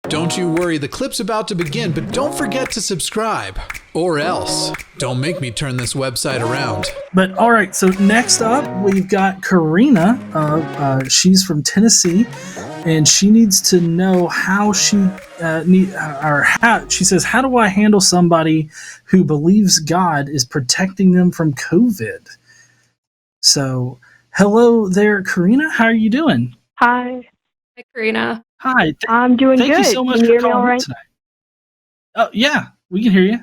Don't you worry, the clip's about to begin, but don't forget to subscribe. Or else, don't make me turn this website around. But all right, so next up, we've got Carina. She's from Tennessee, and she needs to know how she she says, how do I handle somebody who believes God is protecting them from COVID? So, hello there, Carina. How are you doing? Hi. Hi, Carina. Hi. I'm doing good. Thank you so much Can you for hear me calling all in right? tonight. Oh, yeah, we can hear you.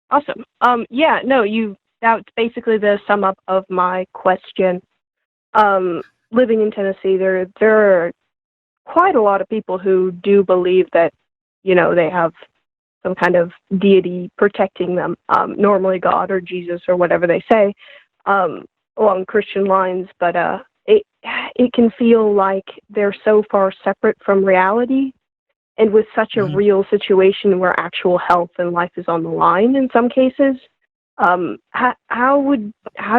Awesome. That's basically the sum up of my question. Living in Tennessee, there are quite a lot of people who do believe that, they have some kind of deity protecting them, normally God or Jesus or whatever they say, along Christian lines, but it can feel like they're so far separate from reality, and with such a real situation where actual health and life is on the line in some cases. How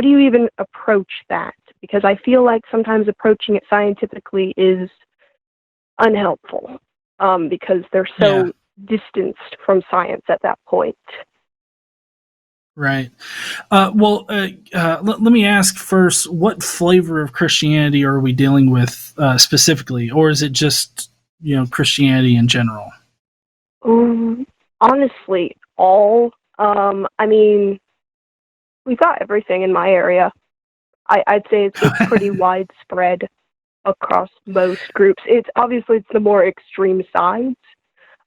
do you even approach that? Because I feel like sometimes approaching it scientifically is unhelpful, because they're so distanced from science at that point. Right. Let me ask first, what flavor of Christianity are we dealing with specifically, or is it just, Christianity in general? Honestly, all. We've got everything in my area. I'd say it's pretty widespread across most groups. It's the more extreme sides,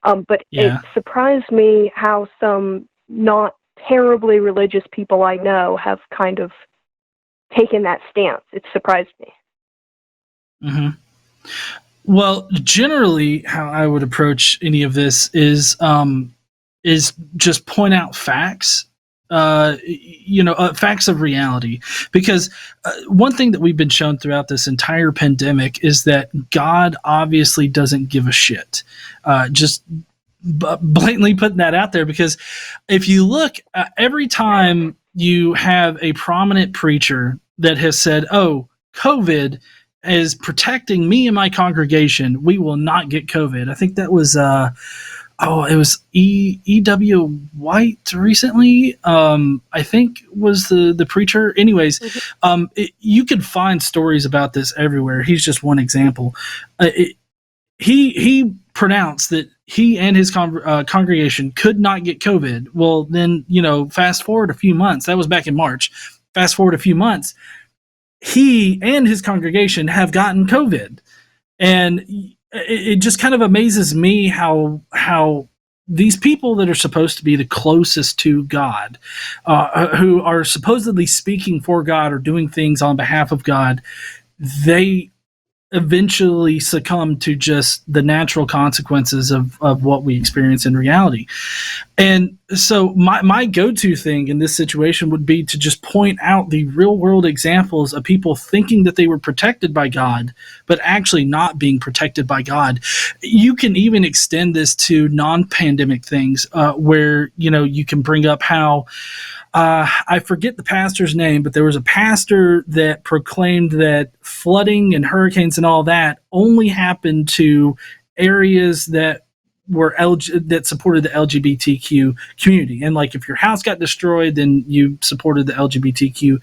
but it surprised me how some not terribly religious people I know have kind of taken that stance. It surprised me. Mm-hmm. Well, generally, how I would approach any of this is just point out facts. Facts of reality, because one thing that we've been shown throughout this entire pandemic is that God obviously doesn't give a shit. Just blatantly putting that out there, because if you look, every time you have a prominent preacher that has said, "Oh, COVID is protecting me and my congregation, we will not get COVID." I think that was it was E.W. White recently, I think was the preacher. Anyways, you can find stories about this everywhere. He's just one example. He pronounced that he and his congregation could not get COVID. Well, then, fast forward a few months. That was back in March. Fast forward a few months. He and his congregation have gotten COVID. And it just kind of amazes me how these people that are supposed to be the closest to God, who are supposedly speaking for God or doing things on behalf of God, they eventually succumb to just the natural consequences of what we experience in reality. And so my go-to thing in this situation would be to just point out the real world examples of people thinking that they were protected by God, but actually not being protected by God. You can even extend this to non-pandemic things, where, you can bring up how, I forget the pastor's name, but there was a pastor that proclaimed that flooding and hurricanes and all that only happened to areas that were that supported the LGBTQ community. And like, if your house got destroyed, then you supported the LGBTQ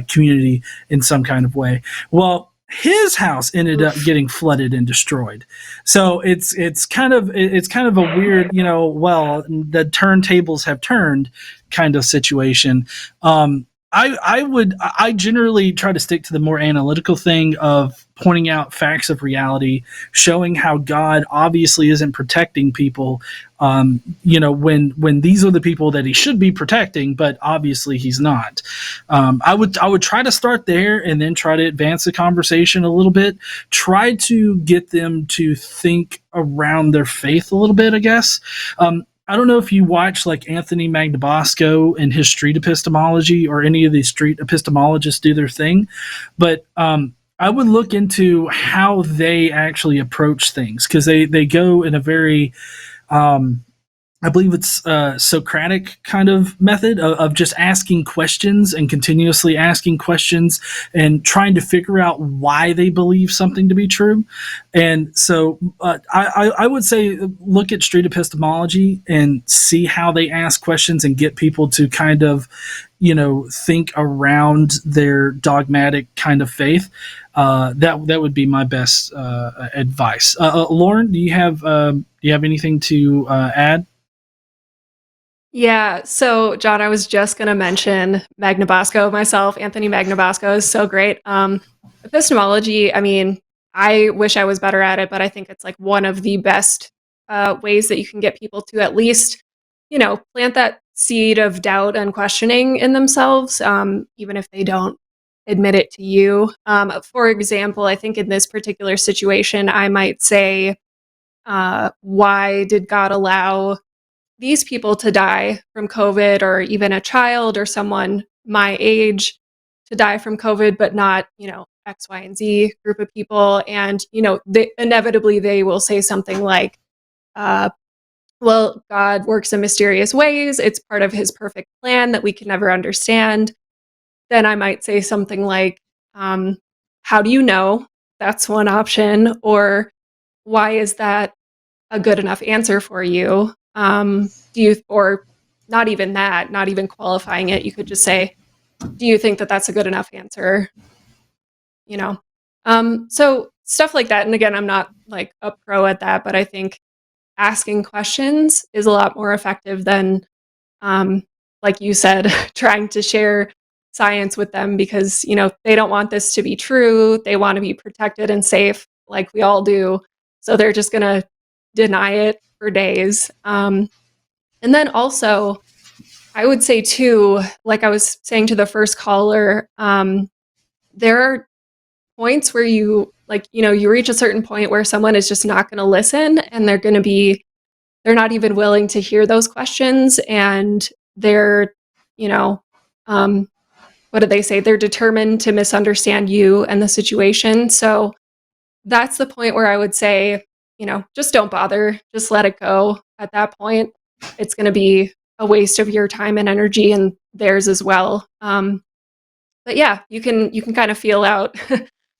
community in some kind of way. Well, his house ended up getting flooded and destroyed. So it's kind of a weird, the turntables have turned kind of situation. I generally try to stick to the more analytical thing of pointing out facts of reality, showing how God obviously isn't protecting people, when these are the people that he should be protecting, but obviously he's not. I would try to start there and then try to advance the conversation a little bit, try to get them to think around their faith a little bit, I guess. I don't know if you watch like Anthony Magnabosco and his street epistemology, or any of these street epistemologists do their thing, but I would look into how they actually approach things, because they go in a very I believe it's a Socratic kind of method of just asking questions and continuously asking questions and trying to figure out why they believe something to be true. And so I would say look at street epistemology and see how they ask questions and get people to kind of, think around their dogmatic kind of faith. That would be my best advice. Lauren, do you have anything to add? Yeah, so John, I was just going to mention Magna Bosco myself. Anthony Magna Bosco is so great. Epistemology, I mean, I wish I was better at it, but I think it's like one of the best ways that you can get people to at least, plant that seed of doubt and questioning in themselves, even if they don't admit it to you. For example, I think in this particular situation, I might say, why did God allow these people to die from COVID, or even a child or someone my age to die from COVID, but not, X, Y, and Z group of people. And, inevitably they will say something like, well, God works in mysterious ways. It's part of his perfect plan that we can never understand. Then I might say something like, how do you know? That's one option. Or why is that a good enough answer for you? Or not even that, not even qualifying it, you could just say, do you think that that's a good enough answer? So stuff like that. And again, I'm not like a pro at that, but I think asking questions is a lot more effective than, like you said, trying to share science with them, because, they don't want this to be true. They want to be protected and safe like we all do. So they're just going to deny it for days. And then also, I would say too, like I was saying to the first caller, there are points where you reach a certain point where someone is just not going to listen, and they're not even willing to hear those questions. And they're, what do they say? They're determined to misunderstand you and the situation. So that's the point where I would say, just don't bother, just let it go at that point. It's going to be a waste of your time and energy, and theirs as well. But yeah, you can kind of feel out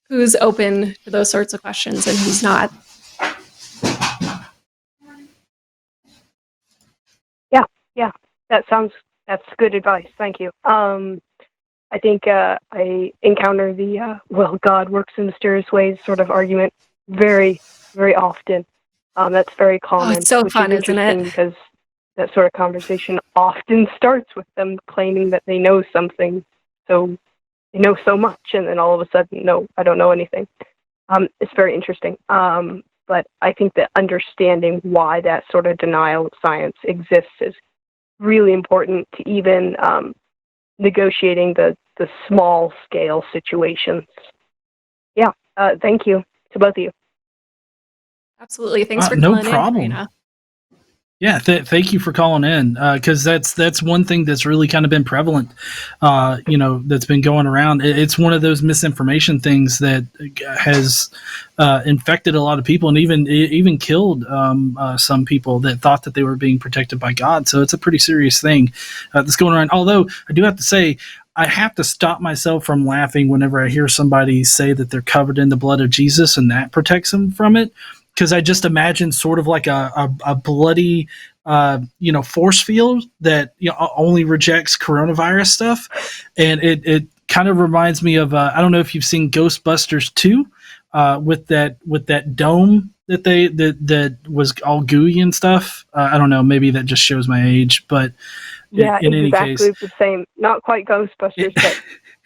who's open to those sorts of questions and who's not. Yeah, that's good advice. Thank you. I think I encounter the well, God works in mysterious ways sort of argument very, very often. That's very common. It's so fun, isn't it? Because that sort of conversation often starts with them claiming that they know something, so they know so much, and then all of a sudden, no, I don't know anything. It's very interesting. But I think that understanding why that sort of denial of science exists is really important to even negotiating the small scale situations. Yeah, thank you to both of you. Absolutely. Thanks for no calling problem. in, Karina. Yeah, thank you for calling in, because that's one thing that's really kind of been prevalent, that's been going around. It's one of those misinformation things that has infected a lot of people, and even killed some people that thought that they were being protected by God. So it's a pretty serious thing that's going around. Although I do have to say, I have to stop myself from laughing whenever I hear somebody say that they're covered in the blood of Jesus and that protects them from it. Because I just imagine sort of like a bloody, force field that only rejects coronavirus stuff, and it kind of reminds me of I don't know if you've seen Ghostbusters 2, with that dome that was all gooey and stuff. I don't know, maybe that just shows my age, but yeah, in any exactly case, the same. Not quite Ghostbusters, but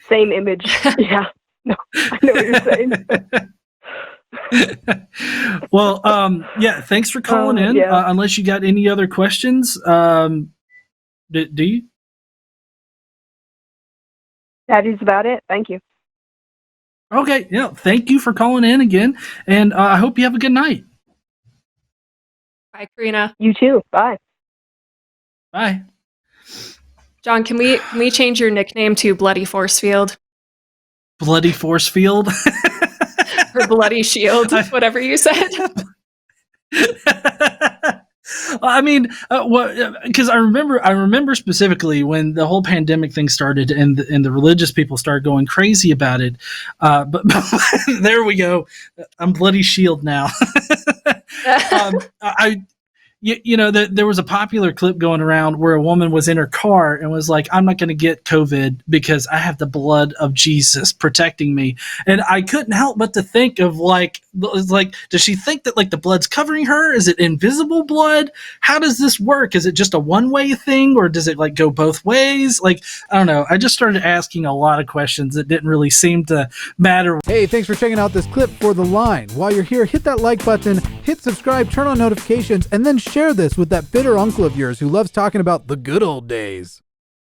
same image. Yeah, no, I know what you're saying. Well, yeah, thanks for calling in. Yeah. Unless you got any other questions, do you? That is about it. Thank you. Okay, yeah, thank you for calling in again, and I hope you have a good night. Bye, Karina. You too. Bye. Bye. John, can we change your nickname to Bloody Force Field? Bloody Force Field? Or Bloody Shield, whatever you said. I mean, because I remember specifically when the whole pandemic thing started and the religious people started going crazy about it. But there we go. I'm bloody shield now. There was a popular clip going around where a woman was in her car and was like, I'm not going to get COVID because I have the blood of Jesus protecting me. And I couldn't help but to think of like, does she think that like the blood's covering her? Is it invisible blood? How does this work? Is it just a one-way thing, or does it like go both ways? Like, I don't know. I just started asking a lot of questions that didn't really seem to matter. Hey, thanks for checking out this clip for The Line. While you're here, hit that like button, hit subscribe, turn on notifications, and then share this with that bitter uncle of yours who loves talking about the good old days.